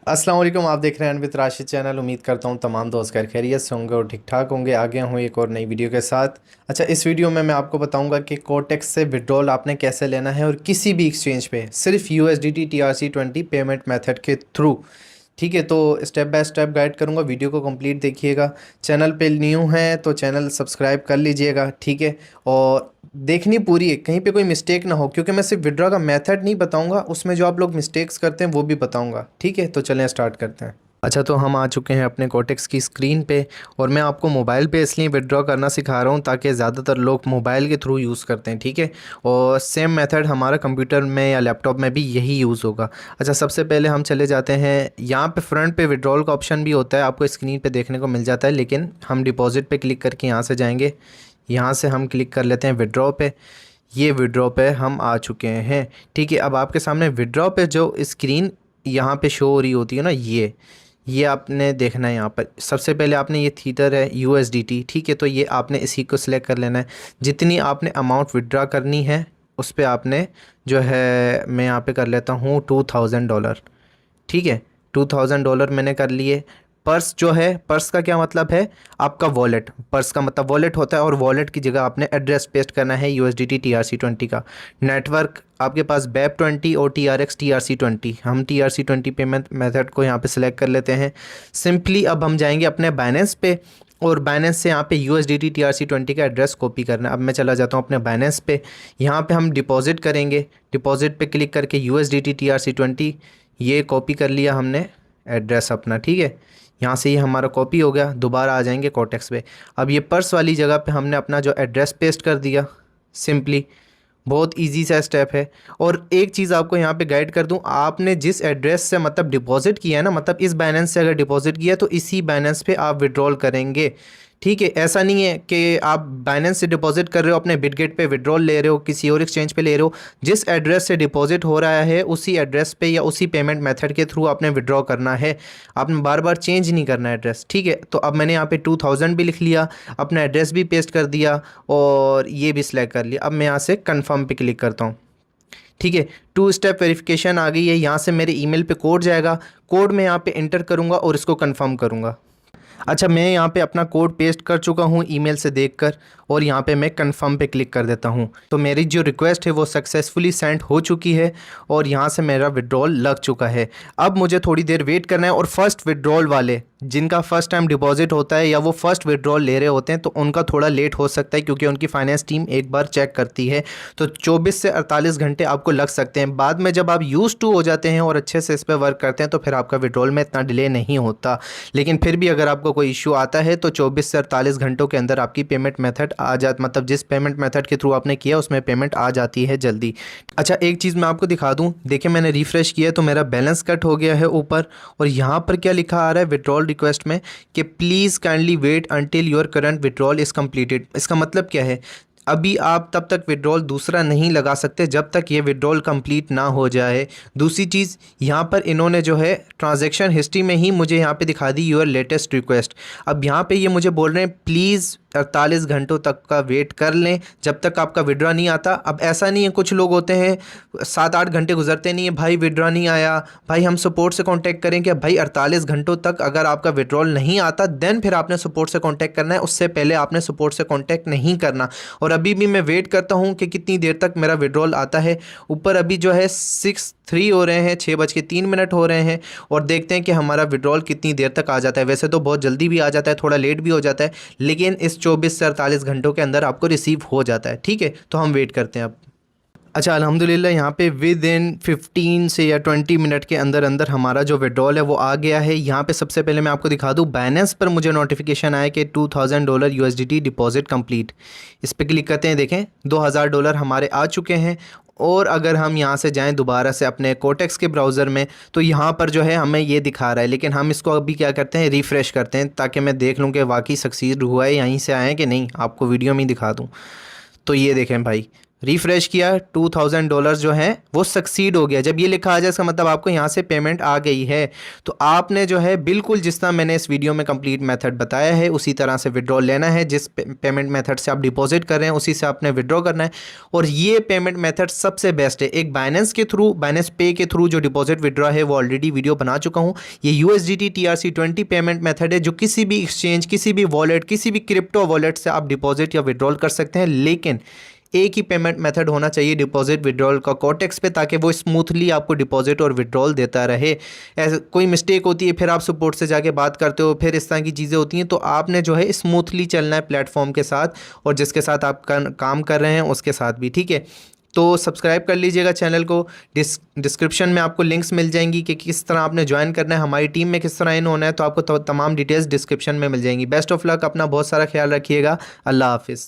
अस्सलाम वालेकुम। आप देख रहे हैं अनवित राशिद चैनल। उम्मीद करता हूँ तमाम दोस्त खैर खैरियत से होंगे और ठीक ठाक होंगे। आ गया हूँ एक और नई वीडियो के साथ। अच्छा, इस वीडियो में मैं आपको बताऊंगा कि कोटेक्स से विड्रॉल आपने कैसे लेना है और किसी भी एक्सचेंज पे सिर्फ USDT TRC20 पेमेंट मेथड के थ्रू। ठीक है, तो स्टेप बाय स्टेप गाइड करूँगा, वीडियो को कंप्लीट देखिएगा। चैनल पे न्यू हैं तो चैनल सब्सक्राइब कर लीजिएगा, ठीक है। और देखनी पूरी है, कहीं पे कोई मिस्टेक ना हो, क्योंकि मैं सिर्फ विड्रॉ का मेथड नहीं बताऊंगा, उसमें जो आप लोग मिस्टेक्स करते हैं वो भी बताऊंगा, ठीक है। तो चलें स्टार्ट करते हैं। अच्छा, तो हम आ चुके हैं अपने कोटेक्स की स्क्रीन पे और मैं आपको मोबाइल पे इसलिए विड्रॉ करना सिखा रहा हूँ ताकि ज़्यादातर लोग मोबाइल के थ्रू यूज़ करते हैं, ठीक है। और सेम मेथड हमारा कंप्यूटर में या लैपटॉप में भी यही यूज़ होगा। अच्छा, सबसे पहले हम चले जाते हैं, यहाँ पे फ्रंट पे विड्रॉल का ऑप्शन भी होता है, आपको स्क्रीन पे देखने को मिल जाता है, लेकिन हम डिपॉजिट पे क्लिक करके यहाँ से जाएंगे। यहाँ से हम क्लिक कर लेते हैं विड्रॉ पे। ये विड्रॉ पे हम आ चुके हैं, ठीक है। अब आपके सामने विड्रॉ पे जो स्क्रीन यहाँ पे शो हो रही होती है ना, ये आपने देखना है। यहाँ पर सबसे पहले आपने, ये थीटर है USDT, ठीक है, तो ये आपने इसी को सिलेक्ट कर लेना है। जितनी आपने अमाउंट विड्रॉ करनी है उस पर आपने जो है, मैं यहाँ पे कर लेता हूँ $2000, ठीक है। $2000 मैंने कर लिए। पर्स जो है, पर्स का क्या मतलब है, आपका वॉलेट। पर्स का मतलब वॉलेट होता है और वॉलेट की जगह आपने एड्रेस पेस्ट करना है USDT TRC20 का। नेटवर्क आपके पास BEP20 और TRX TRC20। हम TRC20 पेमेंट मेथड को यहाँ पे सिलेक्ट कर लेते हैं सिंपली। अब हम जाएंगे अपने बाइनेंस पे और बाइनेंस से यहाँ पे USDT TRC20 का एड्रेस कॉपी करना है। अब मैं चला जाता हूँ अपने बाइनेंस पे। यहाँ पे हम डिपॉजिट करेंगे, डिपॉजिट पे क्लिक करके USDT TRC20 ये कॉपी कर लिया हमने एड्रेस अपना, ठीक है। यहाँ से ये हमारा कॉपी हो गया। दोबारा आ जाएंगे कोटेक्स पे। अब ये पर्स वाली जगह पे हमने अपना जो एड्रेस पेस्ट कर दिया सिंपली। बहुत इजी सा स्टेप है। और एक चीज़ आपको यहाँ पे गाइड कर दूँ, आपने जिस एड्रेस से मतलब डिपॉजिट किया है ना, मतलब इस बाइनेंस से अगर डिपॉजिट किया तो इसी बाइनेंस पे आप विड्रॉल करेंगे, ठीक है। ऐसा नहीं है कि आप बाइनेंस से डिपॉजिट कर रहे हो, अपने बिटगेट पे विड्रॉल ले रहे हो, किसी और एक्सचेंज पे ले रहे हो। जिस एड्रेस से डिपॉजिट हो रहा है उसी एड्रेस पे या उसी पेमेंट मेथड के थ्रू आपने विड्रॉ करना है। आपने बार बार चेंज नहीं करना एड्रेस, ठीक है। तो अब मैंने यहाँ पे 2000 भी लिख लिया, अपना एड्रेस भी पेस्ट कर दिया और ये भी सिलेक्ट कर लिया। अब मैं यहाँ से कन्फर्म पे क्लिक करता हूँ, ठीक है। 2 स्टेप वेरिफिकेशन आ गई है। यहाँ से मेरे ईमेल पे कोड जाएगा, कोड मैं यहाँ पे एंटर करूँगा और इसको कंफर्म करूँगा। अच्छा, मैं यहाँ पे अपना कोड पेस्ट कर चुका हूँ ईमेल से देखकर और यहाँ पे मैं कंफर्म पे क्लिक कर देता हूँ। तो मेरी जो रिक्वेस्ट है वो सक्सेसफुली सेंड हो चुकी है और यहाँ से मेरा विड्रॉल लग चुका है। अब मुझे थोड़ी देर वेट करना है और फर्स्ट विड्रॉल वाले जिनका फर्स्ट टाइम डिपॉजिट होता है या वो फर्स्ट विड्रॉल ले रहे होते हैं तो उनका थोड़ा लेट हो सकता है, क्योंकि उनकी फाइनेंस टीम एक बार चेक करती है। तो 24 से 48 घंटे आपको लग सकते हैं। बाद में जब आप यूज़ टू हो जाते हैं और अच्छे से इस पर वर्क करते हैं तो फिर आपका विड्रॉल में इतना डिले नहीं होता। लेकिन फिर भी अगर आपको कोई इशू आता है तो 24 से 48 घंटों के अंदर आपकी पेमेंट मेथड आ जाती, मतलब जिस पेमेंट मेथड के थ्रू आपने किया उसमें पेमेंट आ जाती है जल्दी। अच्छा, एक चीज़ मैं आपको दिखा दूं, देखिए मैंने रिफ़्रेश किया तो मेरा बैलेंस कट हो गया है ऊपर। और यहाँ पर क्या लिखा आ रहा है विड्रॉल रिक्वेस्ट में कि please kindly wait until your current withdrawal is completed. इसका मतलब क्या है, अभी आप तब तक विड्रॉल दूसरा नहीं लगा सकते जब तक ये विड्रॉल कंप्लीट ना हो जाए। दूसरी चीज़, यहाँ पर इन्होंने जो है ट्रांजैक्शन हिस्ट्री में ही मुझे यहाँ पे दिखा दी योर लेटेस्ट रिक्वेस्ट। अब यहाँ पे ये मुझे बोल रहे हैं प्लीज़ 48 घंटों तक का वेट कर लें जब तक आपका विड्रॉ नहीं आता। अब ऐसा नहीं है, कुछ लोग होते हैं 7-8 घंटे गुजरते नहीं है, भाई विड्रॉ नहीं आया, भाई हम सपोर्ट से कांटेक्ट करें क्या। भाई 48 घंटों तक अगर आपका विड्रॉल नहीं आता देन फिर आपने सपोर्ट से कांटेक्ट करना है, उससे पहले आपने सपोर्ट से कांटेक्ट नहीं करना। और अभी भी मैं वेट करता हूँ कि कितनी देर तक मेरा विड्रॉल आता है। ऊपर अभी जो है 6:03 हो रहे हैं, 6:03 हो रहे हैं और देखते हैं कि हमारा विड्रॉल कितनी देर तक आ जाता है। वैसे तो बहुत जल्दी भी आ जाता है, थोड़ा लेट भी हो जाता है, लेकिन इस 24 से 48 घंटों के अंदर आपको रिसीव हो जाता है, ठीक है। तो हम वेट करते हैं अब। अच्छा, अल्हम्दुलिल्लाह यहाँ पे विद इन 15 से या 20 मिनट के अंदर अंदर हमारा जो विड्रॉल है वो आ गया है। यहाँ पे सबसे पहले मैं आपको दिखा दूँ, बाइनेंस पर मुझे नोटिफिकेशन आया कि $2000 USDT डिपॉजिट कंप्लीट। इस पर क्लिक करते हैं, देखें $2000 हमारे आ चुके हैं। और अगर हम यहाँ से जाएं दोबारा से अपने कोटेक्स के ब्राउज़र में तो यहाँ पर जो है हमें ये दिखा रहा है, लेकिन हम इसको अभी क्या करते हैं, रिफ़्रेश करते हैं ताकि मैं देख लूँ कि वाकई सक्सीड हुआ है, यहीं से आए कि नहीं, आपको वीडियो में ही दिखा दूँ। तो ये देखें भाई, रिफ्रेश किया, $2000 जो है वो सक्सीड हो गया। जब ये लिखा आ जाए इसका मतलब आपको यहाँ से पेमेंट आ गई है। तो आपने जो है बिल्कुल जिस तरह मैंने इस वीडियो में कंप्लीट मेथड बताया है उसी तरह से विड्रॉल लेना है। जिस पेमेंट मेथड से आप डिपॉजिट कर रहे हैं उसी से आपने विड्रॉ करना है। और ये पेमेंट मेथड सबसे बेस्ट है। एक बाइनेंस के थ्रू, बाइनेंस पे के थ्रू जो डिपॉजिट विड्रॉ है वो ऑलरेडी वीडियो बना चुका हूँ। ये USDT TRC20 पेमेंट मेथड है जो किसी भी एक्सचेंज, किसी भी वॉलेट, किसी भी क्रिप्टो वॉलेट से आप डिपॉजिट या विड्रॉल कर सकते हैं। लेकिन एक ही पेमेंट मेथड होना चाहिए डिपॉजिट विड्रॉल का कोटेक्स पे, ताकि वो स्मूथली आपको डिपॉजिट और विड्रॉल देता रहे। ऐसे कोई मिस्टेक होती है फिर आप सपोर्ट से जाके बात करते हो, फिर इस तरह की चीज़ें होती हैं। तो आपने जो है स्मूथली चलना है प्लेटफॉर्म के साथ, और जिसके साथ आप काम कर रहे हैं उसके साथ भी, ठीक है। तो सब्सक्राइब कर लीजिएगा चैनल को। डिस्क्रिप्शन में आपको लिंक्स मिल जाएंगी कि किस तरह आपने ज्वाइन करना है, हमारी टीम में किस तरह इन होना है। तो आपको तमाम डिटेल्स डिस्क्रिप्शन में मिल जाएंगी। बेस्ट ऑफ लक, अपना बहुत सारा ख्याल रखिएगा। अल्लाह हाफिज़।